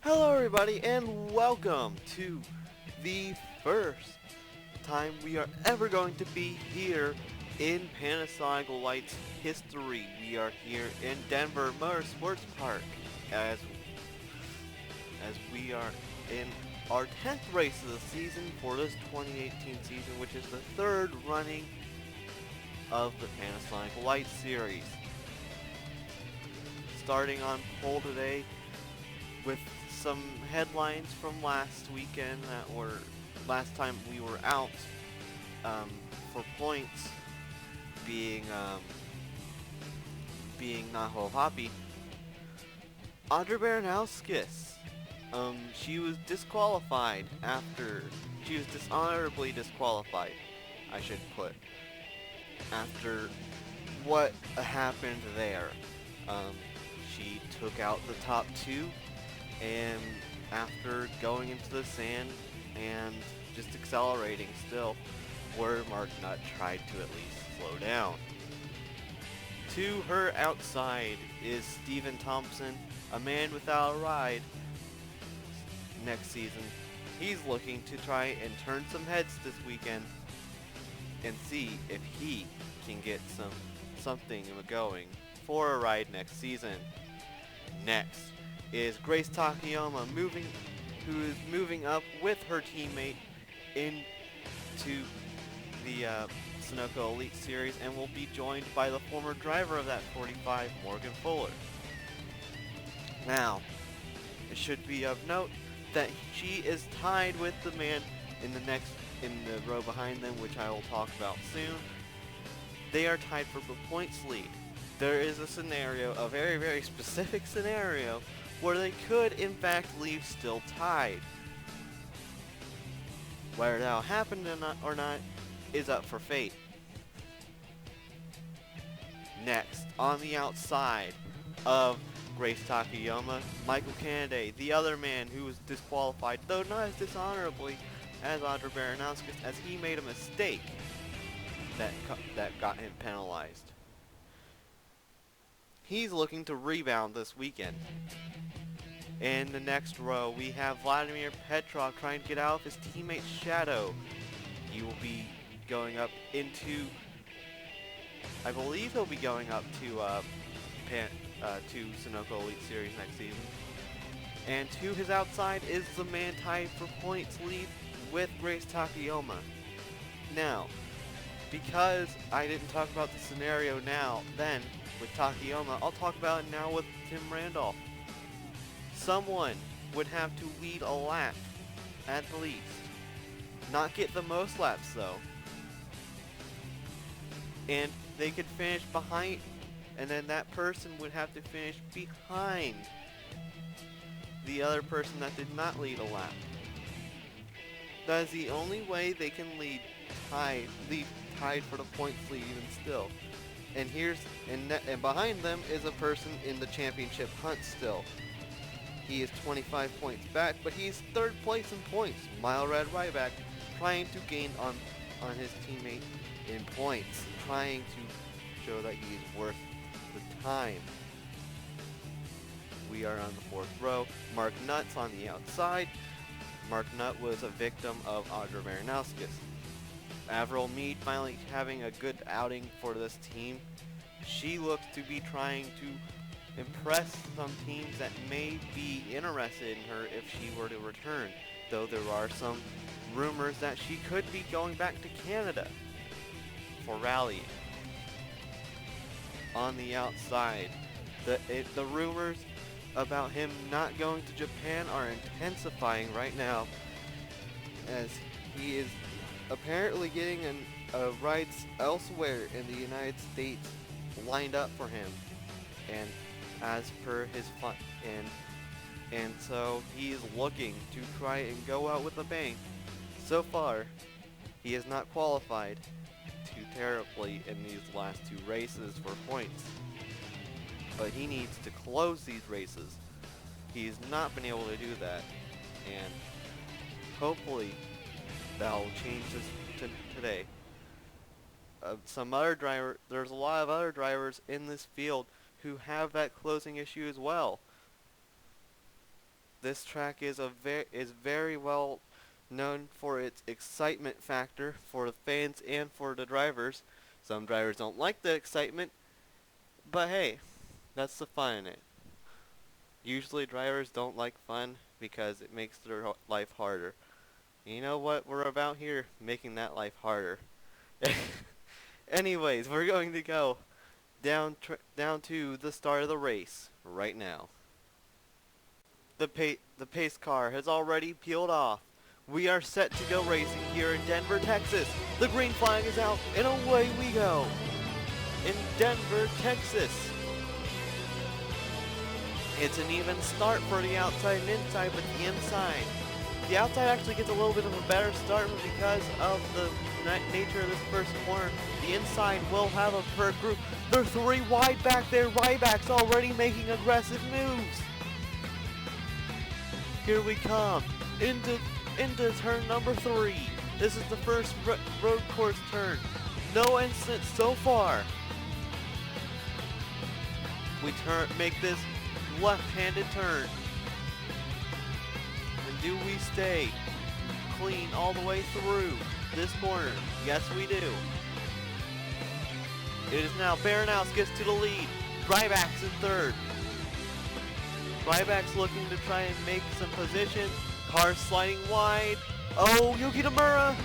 Hello everybody and welcome to the first time we are ever going to be here in Panasonic Lights history. We are here in Denver Motorsports Park as we are in our 10th race of the season for this 2018 season, which is the third running of the Panasonic Lights series. Starting on pole today with some headlines from last weekend that were last time we were out for points being Naho Hoppy. Audra Baranowskis, she was disqualified she was dishonorably disqualified, I should put, after what happened there. She took out the top two, and after going into the sand and just accelerating still, where Mark Nutt tried to at least slow down. To her outside is Steven Thompson, a man without a ride next season. He's looking to try and turn some heads this weekend and see if he can get something going for a ride next season. Next is Grace Takayama who is moving up with her teammate into the Sunoco Elite Series and will be joined by the former driver of that 45, Morgan Fuller. Now, it should be of note that she is tied with the man in the row behind them, which I will talk about soon. They are tied for the points lead. There is a scenario, a very, very specific scenario, where they could in fact leave still tied. Whether that'll happen or not is up for fate. Next, on the outside of Grace Takayama, Michael Kennedy, the other man who was disqualified, though not as dishonorably as Audra Baranowskis, as he made a mistake that got him penalized. He's looking to rebound this weekend. In the next row, we have Vladimir Petrov trying to get out of his teammate's shadow. He will be going up into, I believe he'll be going up to Sunoco Elite Series next season. And to his outside is the man tied for points lead with Grace Takayama. Now, because I didn't talk about the scenario then with Takayama, I'll talk about it now with Tim Randolph. Someone would have to lead a lap, at least. Not get the most laps, though. And they could finish behind, and then that person would have to finish behind the other person that did not lead a lap. That is the only way they can lead tied for the points lead even still. And behind them is a person in the championship hunt still. He is 25 points back, but he's third place in points. Mile Red Ryback trying to gain on his teammate in points, trying to show that he is worth the time. We are on the fourth row. Mark Nutt's on the outside. Mark Nutt was a victim of Audra Baranowskis. Avril Mead finally having a good outing for this team. She looks to be trying to impress some teams that may be interested in her if she were to return, though there are some rumors that she could be going back to Canada for rallying. On the outside, the rumors about him not going to Japan are intensifying right now, as he is apparently getting rides elsewhere in the United States lined up for him, and as per his fun, and so he is looking to try and go out with a bang. So far, he has not qualified too terribly in these last two races for points, but he needs to close these races. He's not been able to do that, and hopefully that will change this today. There's a lot of other drivers in this field who have that closing issue as well. This track is very well known for its excitement factor for the fans and for the drivers. Some drivers don't like the excitement, but hey, that's the fun in it. Usually drivers don't like fun because it makes their life harder. You know what we're about here? Making that life harder. Anyways, we're going to go down to the start of the race right now. The pace car has already peeled off. We are set to go racing here in Denver, Texas. The green flag is out, and away we go. In Denver, Texas. It's an even start for the outside and inside, but the inside. The outside actually gets a little bit of a better start because of the nature of this first corner. The inside will have a preferred group. They're 3 wide back there. Ryback's already making aggressive moves. Here we come into turn number 3. This is the first road course turn. No incidents so far. We make this left-handed turn. And do we stay clean all the way through this corner? Yes, we do. It is now Baranowskis to the lead. Ryback's in third. Ryback's looking to try and make some position. Car sliding wide. Oh, Yuki Tamura!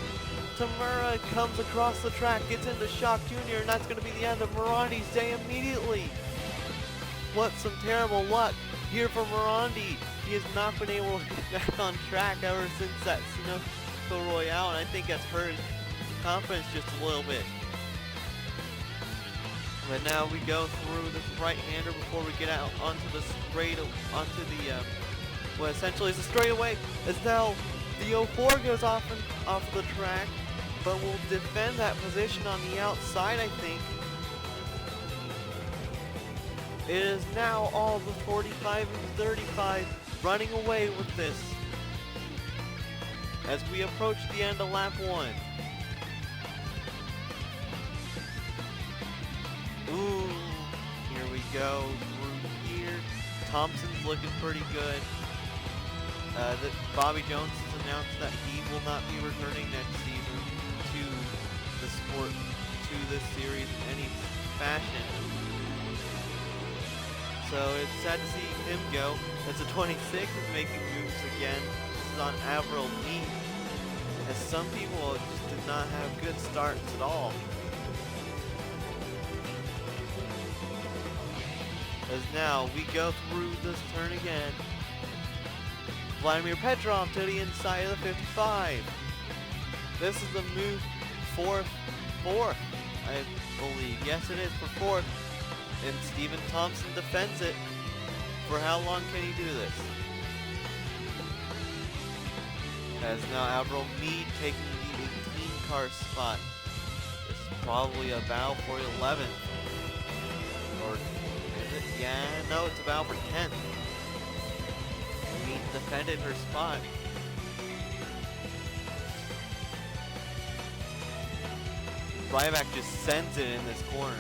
Tamura comes across the track, gets into Shock Jr., and that's going to be the end of Morandi's day immediately. What some terrible luck here for Morandi. He has not been able to get back on track ever since that Sunoco Royale, and I think that's hurt his confidence just a little bit. But now we go through this right-hander before we get out onto the what essentially is a straightaway. As now the 04 goes off of the track, but will defend that position on the outside, I think. It is now all the 45 and 35 running away with this as we approach the end of lap 1. Ooh, here we go through here. Thompson's looking pretty good. Bobby Jones has announced that he will not be returning next season to the sport, to this series in any fashion. So it's sad to see him go. As the 26 is making moves again. This is on Avril Mead. As some people just did not have good starts at all. As now we go through this turn again. Vladimir Petrov to the inside of the 55. This is the move fourth, I believe. Yes, it is for fourth. And Stephen Thompson defends it. For how long can he do this? As now Avril Mead taking the 18 car spot. This is probably a battle for 11th. Or is it? Yeah, no, it's a battle for 10th. Mead defended her spot. Ryback just sends it in this corner.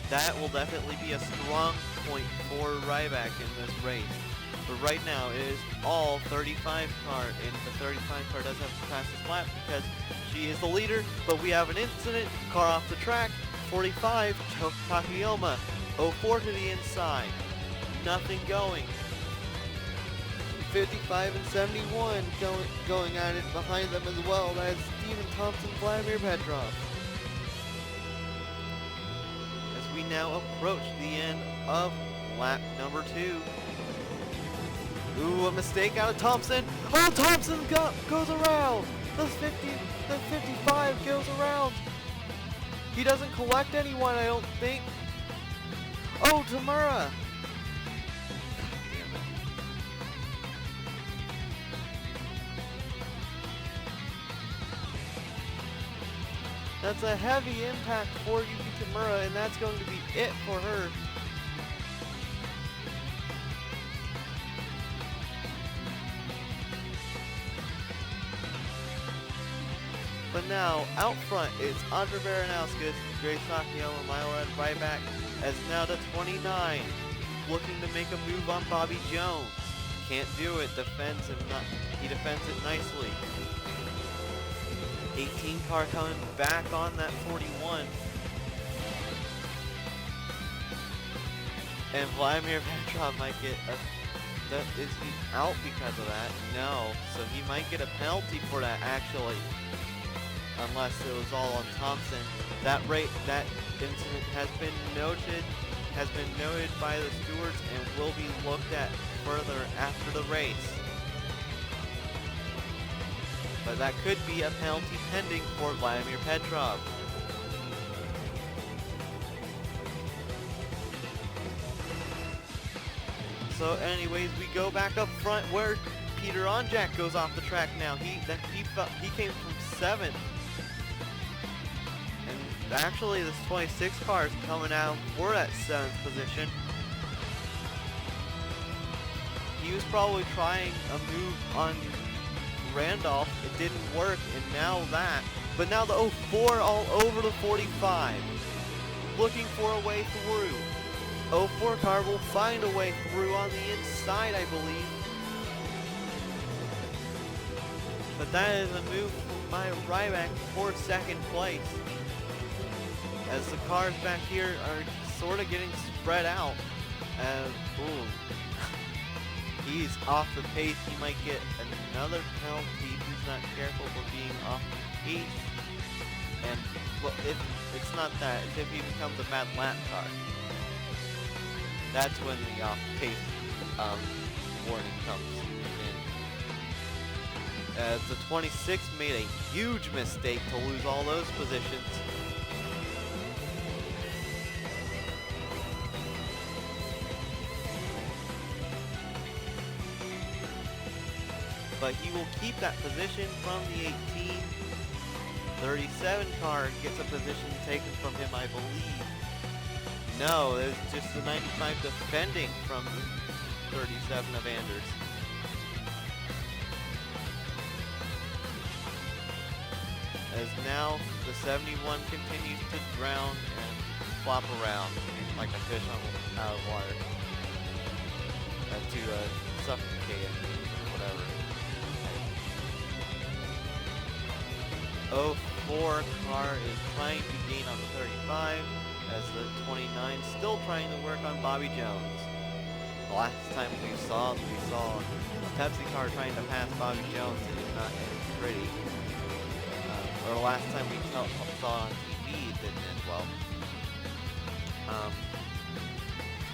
That will definitely be a strong point for Ryback in this race. But right now, it is all 35 car, and the 35 car does have the fastest lap because she is the leader, but we have an incident, car off the track, 45, Takayama, 04 to the inside, nothing going. 55 and 71 going at it behind them as well. That is Stephen Thompson, Vladimir Petrov. As we now approach the end of lap number 2. Ooh, a mistake out of Thompson. Oh, Thompson goes around. The 55 goes around. He doesn't collect anyone, I don't think. Oh, Tamura. That's a heavy impact for Yuki Tamura, and that's going to be it for her. But now, out front is Andre Baranowskis, Grace Takayama, Milo Ryback, as now the 29. looking to make a move on Bobby Jones. Can't do it. He defends it nicely. 18 car coming back on that 41. And Vladimir Petrov might get is he out because of that? No. So he might get a penalty for that actually. Unless it was all on Thompson. That incident has been noted by the stewards and will be looked at further after the race. But that could be a penalty pending for Vladimir Petrov. So anyways, we go back up front where Peter Onjak goes off the track now. He came from 7th. And actually this 26 car is coming out for that 7th position. He was probably trying a move on Randolph. It didn't work, and now that. But now the 04 all over the 45. Looking for a way through. 04 car will find a way through on the inside, I believe. But that is a move by Ryback for 2nd place. As the cars back here are sort of getting spread out. Boom. He's off the pace. He might get another penalty if he's not careful for being off the pace. And well, if it's not that, it's if he becomes a bad lap car. That's when the off-pace warning comes in. The 26 made a huge mistake to lose all those positions. But he will keep that position from the 18. 37 car gets a position taken from him, I believe. No, it's just the 95 defending from the 37 of Anders. As now the 71 continues to drown and flop around like a fish out of water. To suffocate it, or whatever. 04 car is trying to gain on the 35. As the 29 still trying to work on Bobby Jones. The last time we saw a Pepsi car trying to pass Bobby Jones, it did not end pretty. Or the last time we saw on TV, it didn't end well.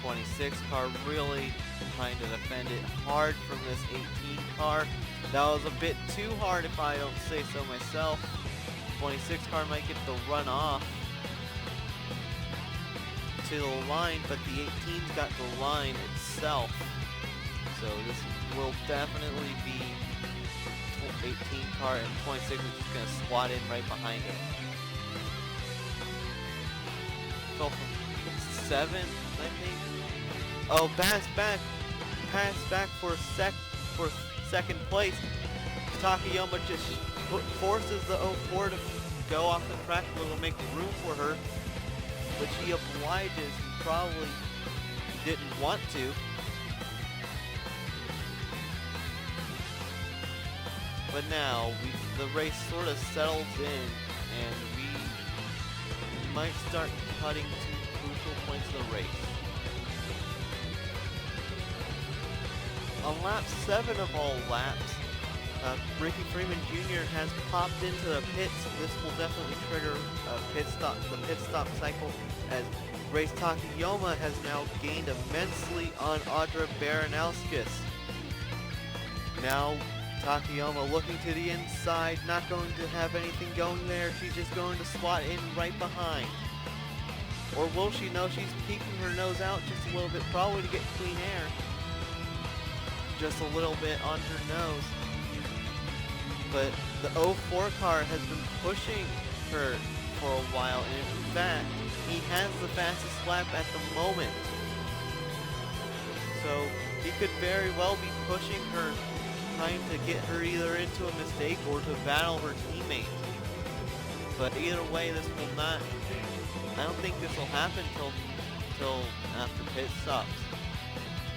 26 car really trying to defend it hard from this 18 car. That was a bit too hard if I don't say so myself. 26 car might get the run off to the line, but the 18's got the line itself. So this will definitely be 18 car and 26 is just going to squat in right behind him. Fell from 7th, I think. Oh, pass back for second place. Takayama just forces the 04 to go off the track a little, make room for her, which he obliges and probably didn't want to. But now the race sort of settles in, and we might start cutting to crucial points of the race. On lap 7 of all laps, Ricky Freeman Jr. has popped into the pits. This will definitely trigger the pit stop cycle, as Race Takayama has now gained immensely on Audra Baranowskis. Now Takayama looking to the inside, not going to have anything going there. She's just going to slot in right behind. Or will she? No, she's peeking her nose out just a little bit, probably to get clean air. Just a little bit on her nose. But the 04 car has been pushing her for a while, and in fact, he has the fastest lap at the moment. So he could very well be pushing her, trying to get her either into a mistake or to battle her teammate. But either way, this will not, I don't think this will happen till after pit stops.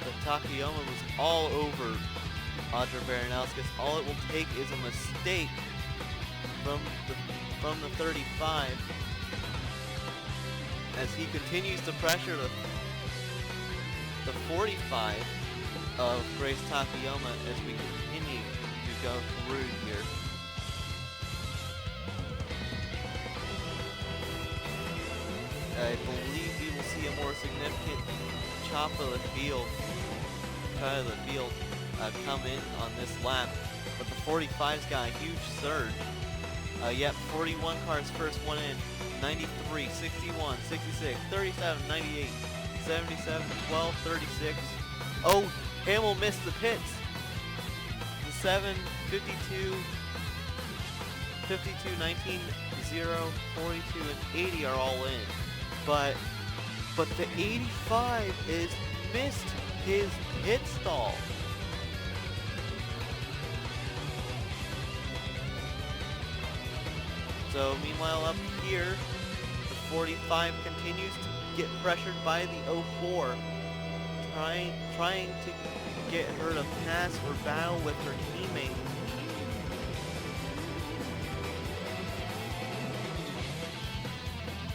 But Takayama was all over Audra Baranowskis. All it will take is a mistake from the 35 as he continues to pressure the 45 of Grace Takayama as we continue to go through here. I believe we will see a more significant chop of the field, cut of the field, come in on this lap. But the 45's got a huge surge. Yep, 41 cars first one in. 93, 61, 66, 37, 98, 77, 12, 36. Oh, Hamill missed the pits. The 7, 52, 52, 19, 0, 42, and 80 are all in. But the 85 is missed his pit stall. So meanwhile up here, the 45 continues to get pressured by the 04, trying to get her to pass or battle with her teammate.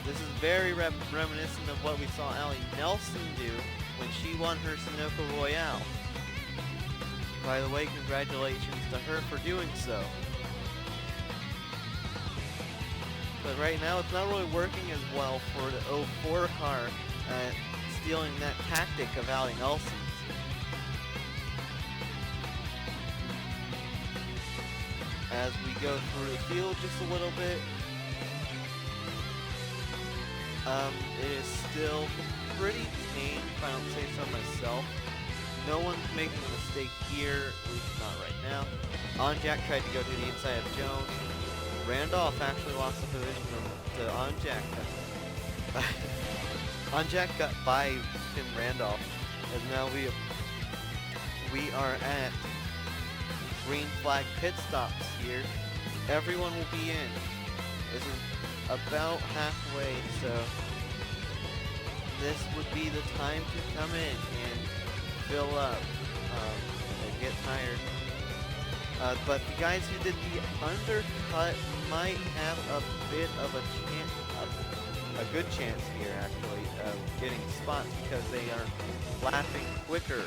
This is very reminiscent of what we saw Allie Nelson do when she won her Sunoco Royale. By the way, congratulations to her for doing so. But right now it's not really working as well for the 04 car, stealing that tactic of Allie Nelson's. As we go through the field just a little bit, it is still pretty tame, if I don't say so myself. No one's making a mistake here, at least not right now. Onjack tried to go to the inside of Jones. Randolph actually lost the position to Onjack. Onjack got by Tim Randolph, and now we are at green flag pit stops here. Everyone will be in. This is about halfway, so this would be the time to come in and fill up and get tired. But the guys who did the undercut might have a bit of a chance, a good chance here actually, of getting spots because they are lapping quicker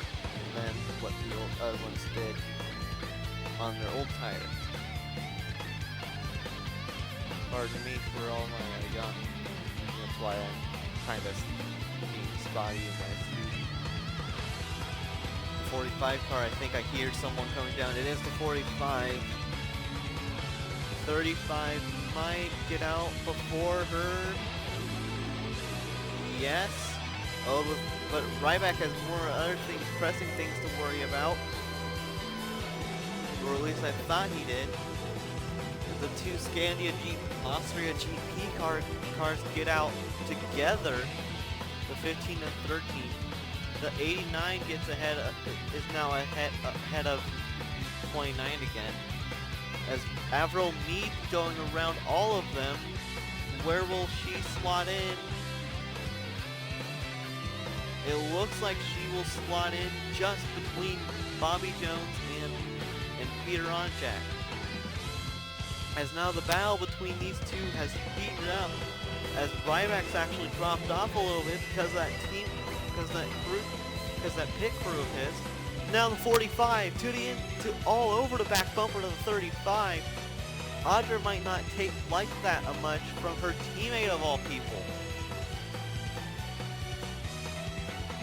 than what the other ones did on their old tires. Pardon me for all my young. That's why I'm kind of being spotty in my speech. 45 car, I think I hear someone coming down. It is the 45. 35 might get out before her. Yes. Oh, but Ryback has more other things, pressing things to worry about. Or at least I thought he did. The two Scandia Austria GP cars get out together. The 15 and 13. The 89 gets is now ahead of 29 again. As Avril Mead going around all of them. Where will she slot in? It looks like she will slot in just between Bobby Jones and Peter Onjack. As now the battle between these two has heated up. As Ryback's actually dropped off a little bit because that pit crew of his. Now the 45 all over the back bumper to the 35. Audra might not like that much from her teammate of all people.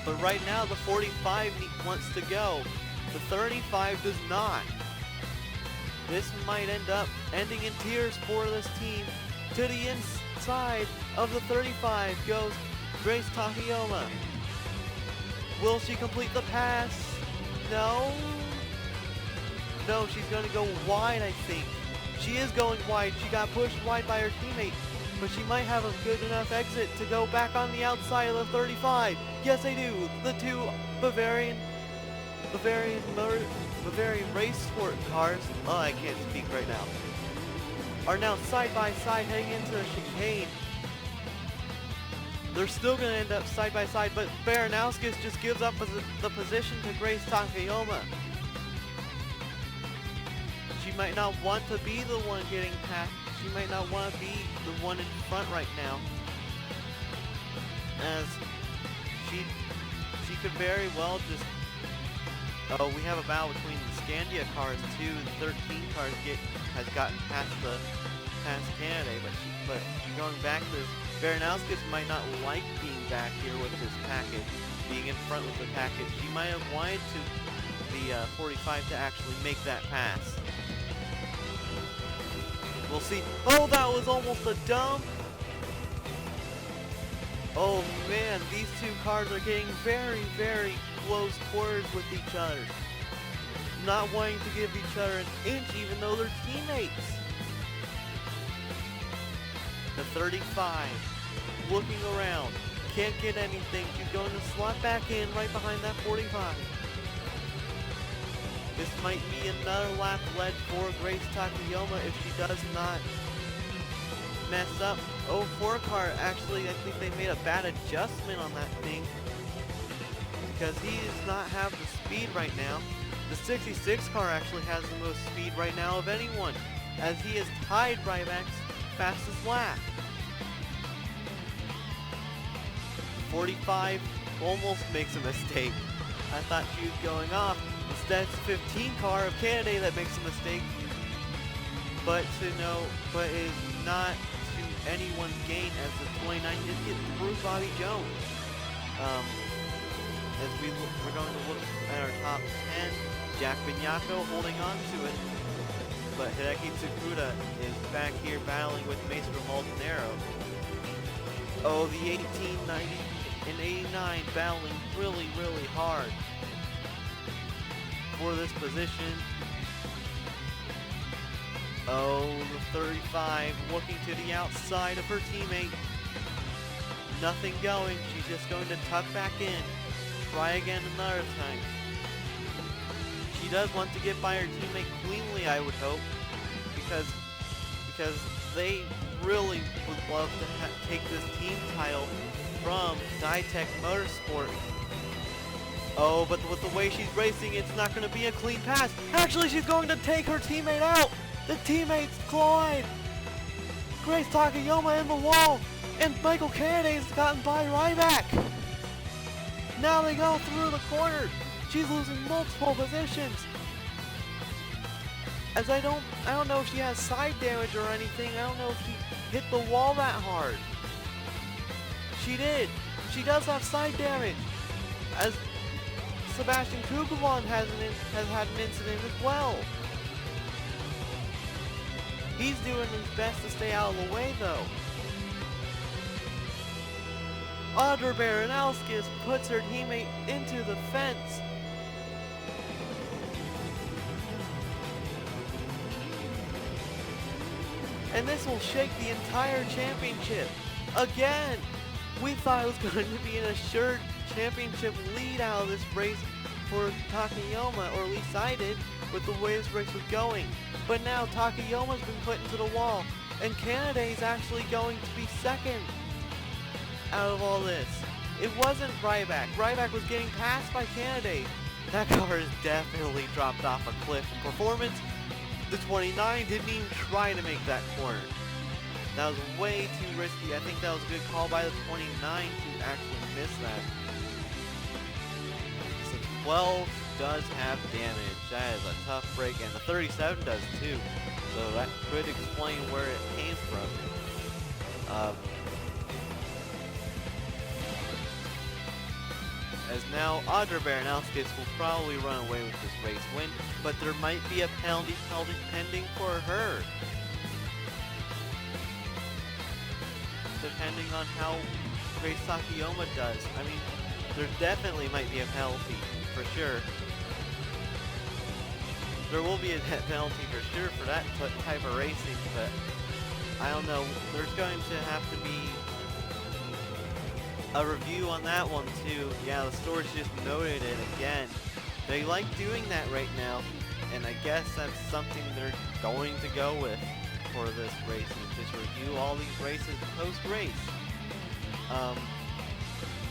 But right now the 45 wants to go. The 35 does not. This might end up ending in tears for this team. To the inside of the 35 goes Grace Takayama. Will she complete the pass? No. No, she's going to go wide, I think. She is going wide. She got pushed wide by her teammate. But she might have a good enough exit to go back on the outside of the 35. Yes, they do. The two Bavarian race sport cars, oh, I can't speak right now, are now side by side heading into a chicane. They're still going to end up side by side, but Baranowskis just gives up the position to Grace Takayama. She might not want to be the one getting past. She might not want to be the one in front right now, as she could very well just. Oh, we have a battle between the Scandia cars too. The 13 cars has gotten past Canada, but going back to this, Baranowskis might not like being back here with this package, being in front with the package. She might have wanted the 45 to actually make that pass. We'll see. Oh, that was almost a dump. Oh man, these two cars are getting very, very close quarters with each other. Not wanting to give each other an inch even though they're teammates. The 35, looking around, can't get anything. She's going to slot back in right behind that 45. This might be another lap led for Grace Takayama if she does not mess up. Oh, 4 car, actually, I think they made a bad adjustment on that thing, because he does not have the speed right now. The 66 car actually has the most speed right now of anyone, as he has tied Ryback's fastest lap. 45 almost makes a mistake. I thought she was going off. Instead, it's the 15 car of Canada that makes a mistake. But it is not to anyone's gain, as the 29 did get through Bobby Jones. As we're going to look at our top 10, Jack Bignacco holding on to it, but Hideki Tsukuda is back here battling with Maestro Montanaro. Oh, the 18, 90, and 89 battling really, really hard for this position. Oh, the 35 looking to the outside of her teammate. Nothing going. She's just going to tuck back in. Try again another time. She does want to get by her teammate cleanly, I would hope, because they really would love to take this team title from Ditech Motorsport. Oh, but with the way she's racing, it's not going to be a clean pass. Actually, she's going to take her teammate out. The teammates collide. Grace Takayama in the wall, and Michael Canada's gotten by Ryback. Now they go through the corner. She's losing multiple positions. As I don't know if she has side damage or anything. I don't know if she hit the wall that hard. She did. She does have side damage. As Sebastian Kugelon has had an incident as well. He's doing his best to stay out of the way though. Audra Baranowskis puts her teammate into the fence. And this will shake the entire championship. Again, we thought it was going to be an assured championship lead out of this race for Takayama, or at least I did, with the way this race was going. But now Takayama's been put into the wall, and Canada is actually going to be second out of all this. It wasn't Ryback. Ryback was getting passed by Canada. That car has definitely dropped off a cliff in performance. The 29 didn't even try to make that corner. That was way too risky. I think that was a good call by the 29 to actually miss that. So 12 does have damage. That is a tough break, and the 37 does too. So that could explain where it came from. As now Audra Baranowskis will probably run away with this race win, but there might be a penalty pending for her. Depending on how Grace Takayama does. I mean, there definitely might be a penalty, for sure. There will be a penalty for sure for that type of racing, but I don't know. There's going to have to be a review on that one too. Yeah, the stores just noted it again. They like doing that right now, and I guess that's something they're going to go with for this race, is just review all these races post-race.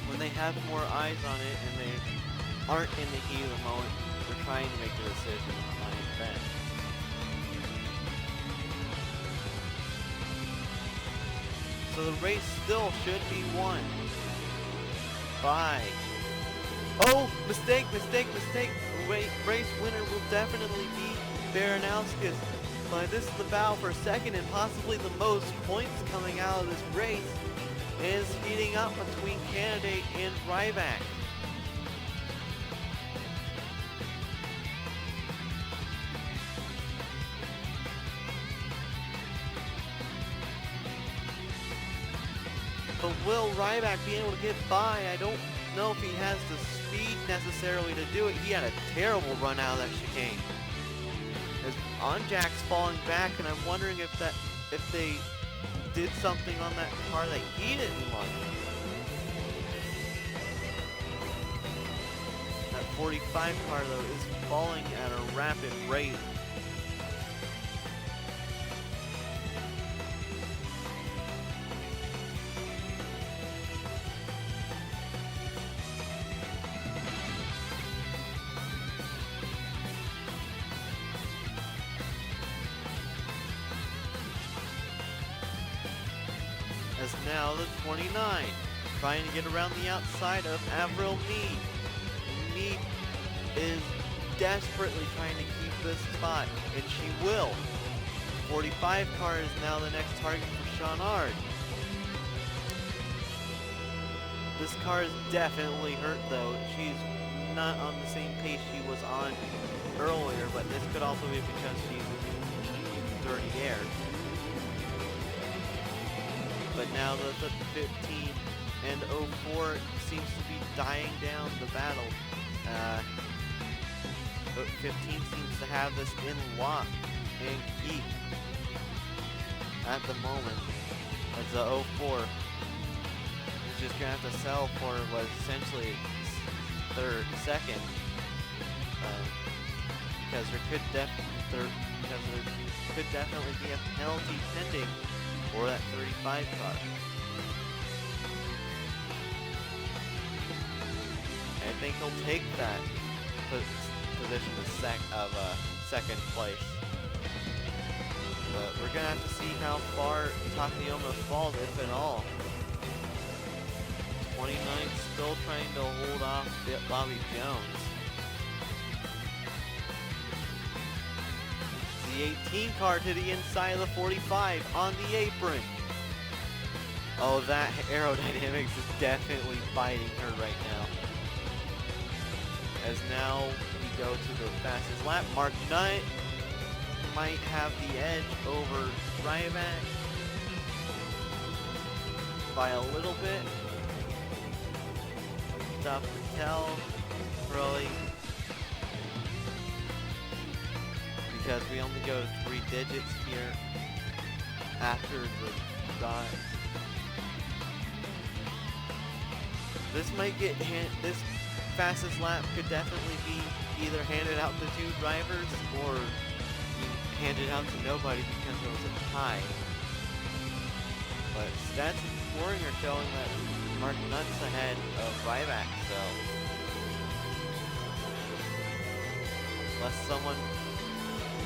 when they have more eyes on it and they aren't in the heat of the moment, they're trying to make a decision on an event. So the race still should be won by... Oh! Mistake! Race winner will definitely be Baranowskis. But this is the battle for second and possibly the most points coming out of this race. And it's heating up between Candidate and Ryback. But will Ryback be able to get by? I don't know if he has the speed necessarily to do it. He had a terrible run out of that chicane. As Onjack's falling back, and I'm wondering if they did something on that car that he didn't like. That 45 car though is falling at a rapid rate. As now the 29, trying to get around the outside of Avril Mead. Mead is desperately trying to keep this spot, and she will. 45 car is now the next target for Shawnard. This car is definitely hurt though. She's not on the same pace she was on earlier, but this could also be because she's using dirty air. But now the 15 and 04 seems to be dying down the battle. 15 seems to have this in lock and keep at the moment. As the 04 is just gonna have to sell for what is essentially second, because there could definitely be a penalty pending for that 35 car. I think he'll take that position of second place. But we're gonna have to see how far Takayama falls, if at all. 29 still trying to hold off Bobby Jones. The 18 car to the inside of the 45 on the apron. Oh, that aerodynamics is definitely biting her right now. As now we go to the fastest lap. Mark Nutt might have the edge over Ryback by a little bit. Tough to tell, really, because we only go to 3 digits here after the dot. This might get this fastest lap could definitely be either handed out to 2 drivers or handed out to nobody because it was a tie. But stats and scoring are showing that Mark Nutt's ahead of Ryback, so unless someone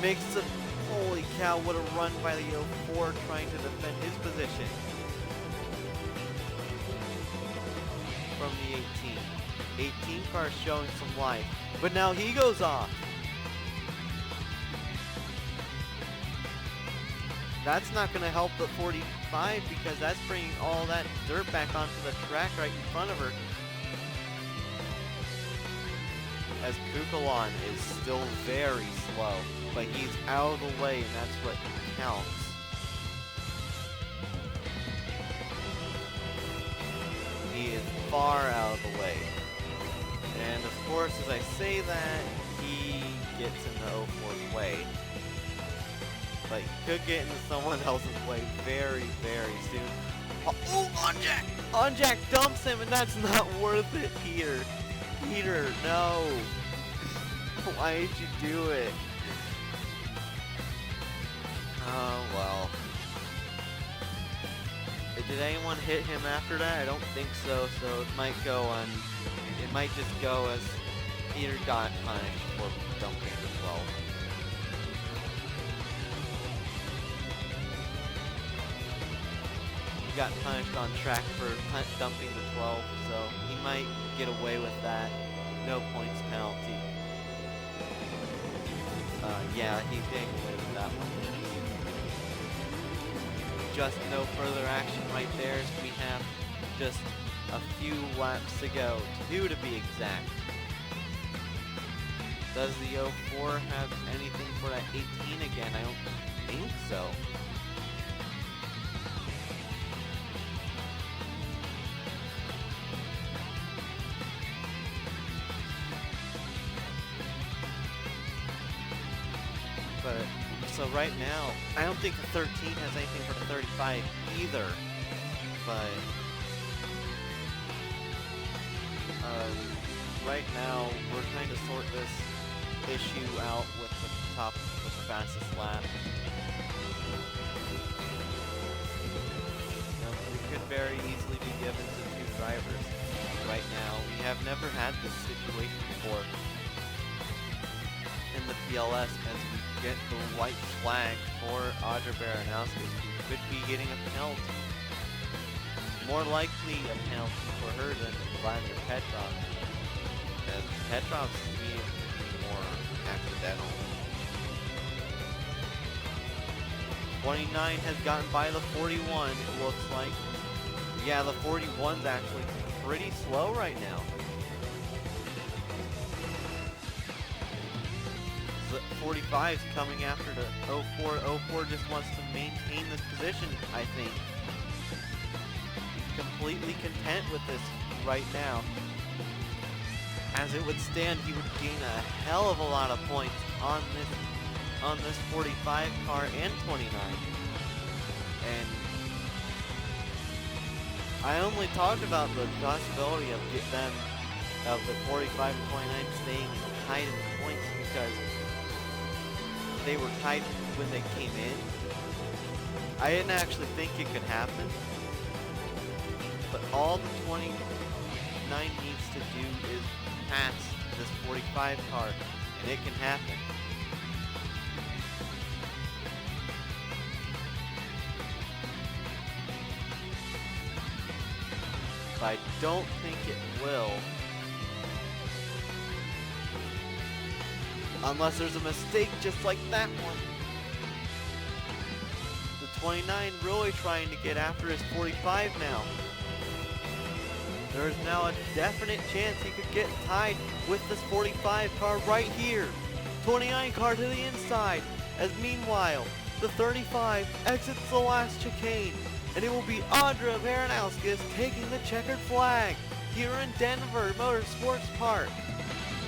makes a holy cow, what a run by the 04 trying to defend his position from the 18. 18 car showing some life, but now he goes off. That's not going to help the 45 because that's bringing all that dirt back onto the track right in front of her. As Kukulon is still very slow, but he's out of the way and that's what counts. He is far out of the way. And of course, as I say that, he gets in the 04's way. But he could get into someone else's way very, very soon. Oh, Onjack! Onjack dumps him, and that's not worth it, Peter. Peter, no. Why did you do it? Oh, well. Did anyone hit him after that? I don't think so, so it might just go as Peter got punished for dumping the 12. He got punished on track for dumping the 12, so he might get away with that. No points penalty. Yeah, he's getting away with that one. Just no further action right there, as we have just a few laps to go. 2 to be exact. Does the 04 have anything for that 18 again? I don't think so. But, so right now, I don't think the 13 has anything for the 35 either. But, right now, we're trying to sort this issue out with the fastest lap. We could very easily be given to 2 drivers right now. We have never had this situation before in the PLS, as we get the white flag for Audra Baranowski, who could be getting a penalty. More likely a penalty for her than Vladimir Petrov, as Petrov's being more accidental. 29 has gotten by the 41, it looks like. Yeah, the 41's actually pretty slow right now. The 45's coming after the 04. 04 just wants to maintain this position, I think. He's completely content with this right now. As it would stand, he would gain a hell of a lot of points on this 45 car and 29. And I only talked about the possibility of the 45 and 29 staying tied in points because they were tied when they came in. I didn't actually think it could happen, but all the 29 needs to do is pass this 45 car, and it can happen. But I don't think it will. Unless there's a mistake just like that one. The 29 really trying to get after his 45 now. There is now a definite chance he could get tied with this 45 car right here. 29 car to the inside, as meanwhile, the 35 exits the last chicane, and it will be Audra Baranowski taking the checkered flag here in Denver Motorsports Park.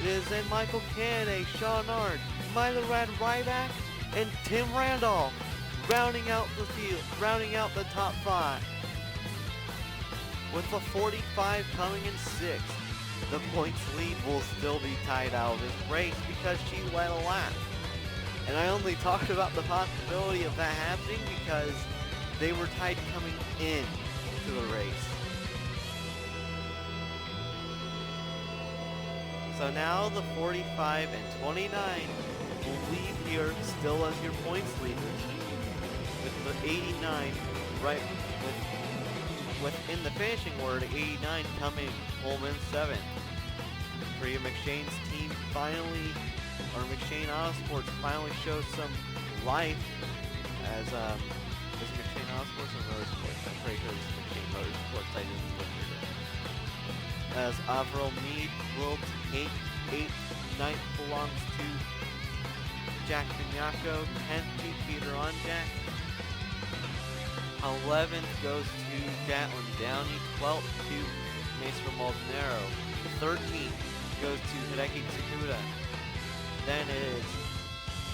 It is then Michael Kennedy, Sean Ard, Milorad Ryback, and Tim Randolph rounding out the field, rounding out the top 5. With the 45 coming in 6th, the points lead will still be tied out of this race because she led a lap. And I only talked about the possibility of that happening because they were tied coming in to the race. So now the 45 and 29 will leave here still as your points leaders, with the 89 right within the finishing order. 89 coming home in 7th. Priya McShane's team finally, or McShane Autosports finally shows some life as is McShane Autosports or Motorsports? I'm pretty sure it's McShane Motorsports. I just butchered it. As Avril Mead will take 8th, 9th belongs to Jack Vignacco, 10th to Peter Onjak, 11th goes to Gatlin Downey, 12th to Maestro Maldonado, 13th goes to Hideki Tsukuda, then it is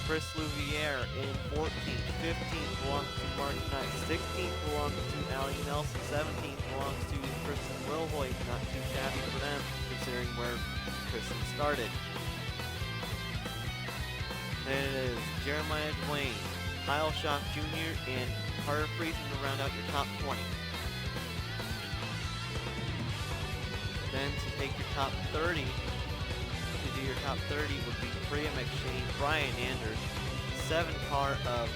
Chris Louviere in 14th, 15th belongs to Mark Knight, 16th belongs to Ali Nelson, 17th belongs to Kristen Wilhoit, not too shabby for them considering where Kristen started. Then it is Jeremiah Dwayne, Kyle Schock Jr., and Carter Friesen to round out your top 20. Then to take your top 30, to do your top 30 would be Priya McShane, Brian Anders, 7 car of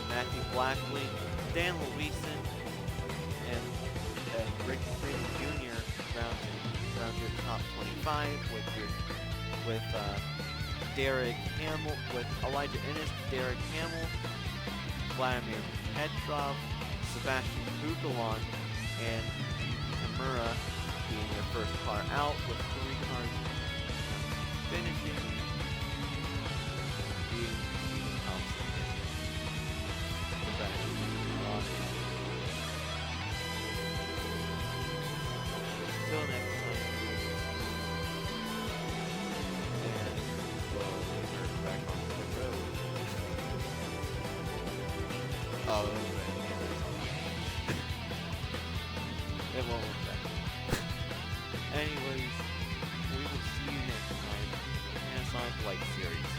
Matthew Blackley, Dan Louison, and Ricky Freeman Jr. round your top 25 with Derek Hamill, with Elijah Ennis, Derek Hamill, Vladimir Petrov, Sebastian Bukalon, and Tamura being your first car out with 3 cars finishing, being Thompson. Till next time. And we'll turn back onto the road. Oh, that's right. It won't look back. Anyways, we will see you next time. Panasonic Light Series.